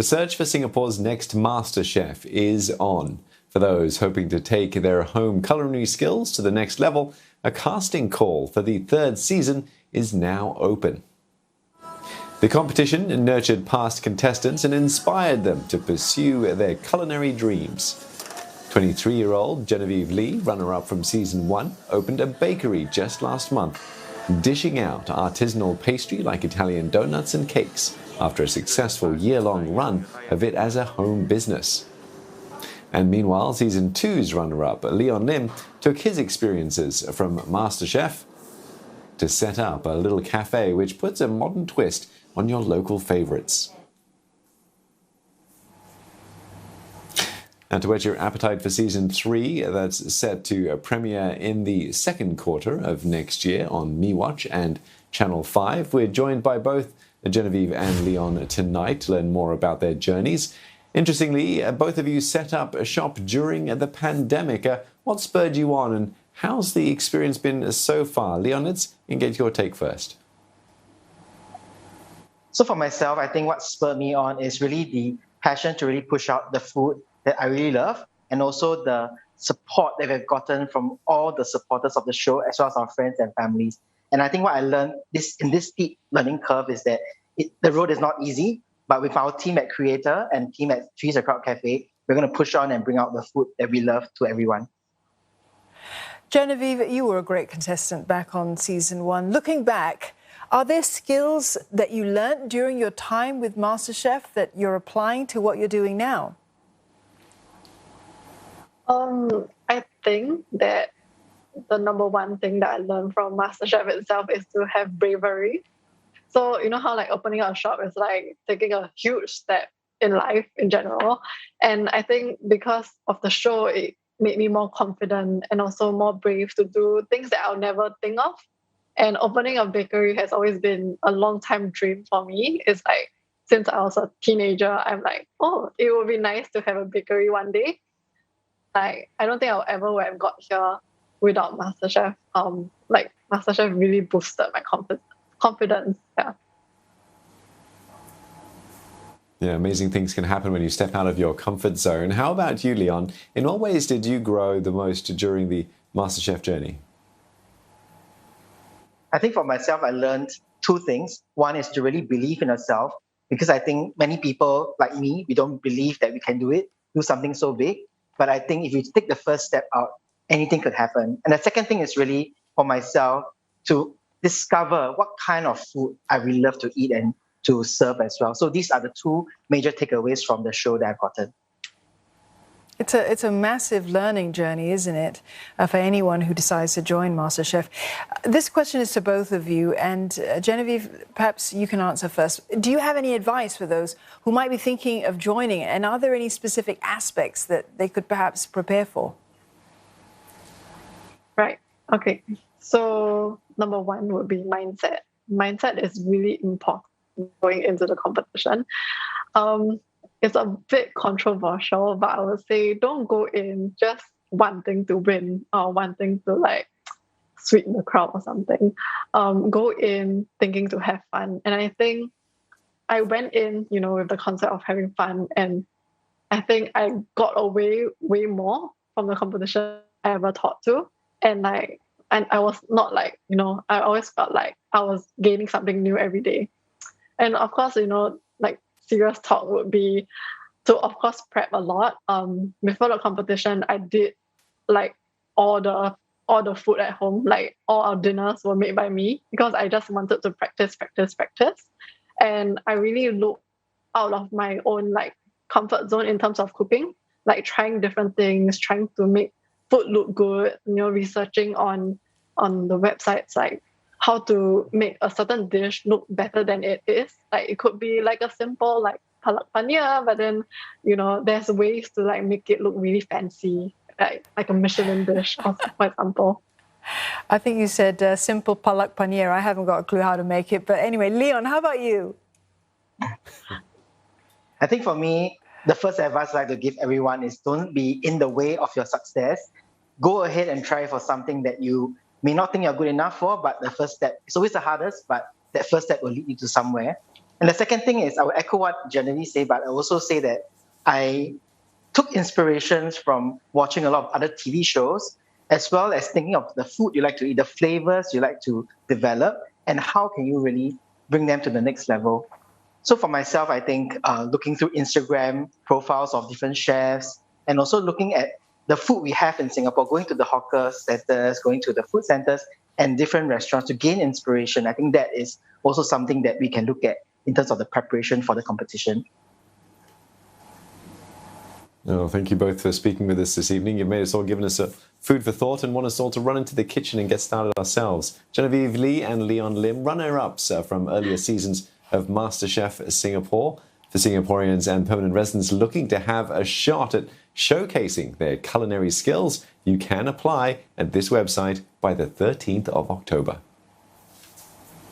The search for Singapore's next MasterChef is on. For those hoping to take their home culinary skills to the next level, a casting call for the third season is now open. The competition nurtured past contestants and inspired them to pursue their culinary dreams. 23-year-old Genevieve Lee, runner-up from Season 1, opened a bakery just last month, dishing out artisanal pastry like Italian donuts and cakes after a successful year-long run of it as a home business. And meanwhile, Season 2's runner-up, Leon Lim, took his experiences from MasterChef to set up a little cafe which puts a modern twist on your local favourites. And to whet your appetite for Season 3, that's set to premiere in the second quarter of next year on MeWatch and Channel 5. We're joined by both Genevieve and Leon tonight to learn more about their journeys. Interestingly, both of you set up a shop during the pandemic. What spurred you on, and how's the experience been so far? Leon, let's get your take first. So for myself, I think what spurred me on is really the passion to really push out the food that I really love, and also the support that we've gotten from all the supporters of the show, as well as our friends and families. And I think what I learned in this steep learning curve is that the road is not easy, but with our team at Creator and team at Trees A Crowd Cafe, we're going to push on and bring out the food that we love to everyone. Genevieve, you were a great contestant back on Season 1. Looking back, are there skills that you learnt during your time with MasterChef that you're applying to what you're doing now? I think that the number one thing that I learned from MasterChef itself is to have bravery. So, you know how like opening up a shop is like taking a huge step in life in general. And I think because of the show, it made me more confident and also more brave to do things that I'll never think of. And opening a bakery has always been a long time dream for me. It's like, since I was a teenager, I'm like, oh, it would be nice to have a bakery one day. Like, I don't think I'll ever have got here without MasterChef. Like, MasterChef really boosted my confidence. Yeah, amazing things can happen when you step out of your comfort zone. How about you, Leon? In what ways did you grow the most during the MasterChef journey? I think for myself, I learned two things. One is to really believe in yourself, because I think many people like me, we don't believe that we can do something so big. But I think if you take the first step out, anything could happen. And the second thing is really for myself to discover what kind of food I really love to eat and to serve as well. So these are the two major takeaways from the show that I've gotten. It's a massive learning journey, isn't it, for anyone who decides to join MasterChef. This question is to both of you, and Genevieve, perhaps you can answer first. Do you have any advice for those who might be thinking of joining, and are there any specific aspects that they could perhaps prepare for? Right. Okay. So number one would be mindset. Mindset is really important going into the competition. It's a bit controversial, but I would say don't go in just wanting to win or wanting to like sweeten the crowd or something. Go in thinking to have fun. And I think I went in, with the concept of having fun, and I think I got away way more from the competition I ever thought to. And I was not like, I always felt like I was gaining something new every day. And of course, serious talk would be to, of course, prep a lot. Before the competition, I did all the food at home. Like all our dinners were made by me because I just wanted to practice. And I really looked out of my own comfort zone in terms of cooking, trying different things, trying to make food look good, researching on the websites how to make a certain dish look better than it is. It could be a simple palak paneer, but then there's ways to make it look really fancy, like a Michelin dish, for example. I think you said simple palak paneer. I haven't got a clue how to make it, but anyway, Leon, how about you? I think for me, the first advice I'd like to give everyone is don't be in the way of your success. Go ahead and try for something that you may not think you're good enough for, but the first step is always the hardest, but that first step will lead you to somewhere. And the second thing is, I will echo what Genevieve said, but I also say that I took inspirations from watching a lot of other TV shows, as well as thinking of the food you like to eat, the flavors you like to develop, and how can you really bring them to the next level. So for myself, I think looking through Instagram profiles of different chefs, and also looking at the food we have in Singapore, going to the hawker centers, going to the food centers and different restaurants to gain inspiration. I think that is also something that we can look at in terms of the preparation for the competition. Oh, thank you both for speaking with us this evening. You've made us all, given us a food for thought, and want us all to run into the kitchen and get started ourselves. Genevieve Lee and Leon Lim, runner-ups from earlier seasons of MasterChef Singapore. For Singaporeans and permanent residents looking to have a shot at showcasing their culinary skills, you can apply at this website by the 13th of October.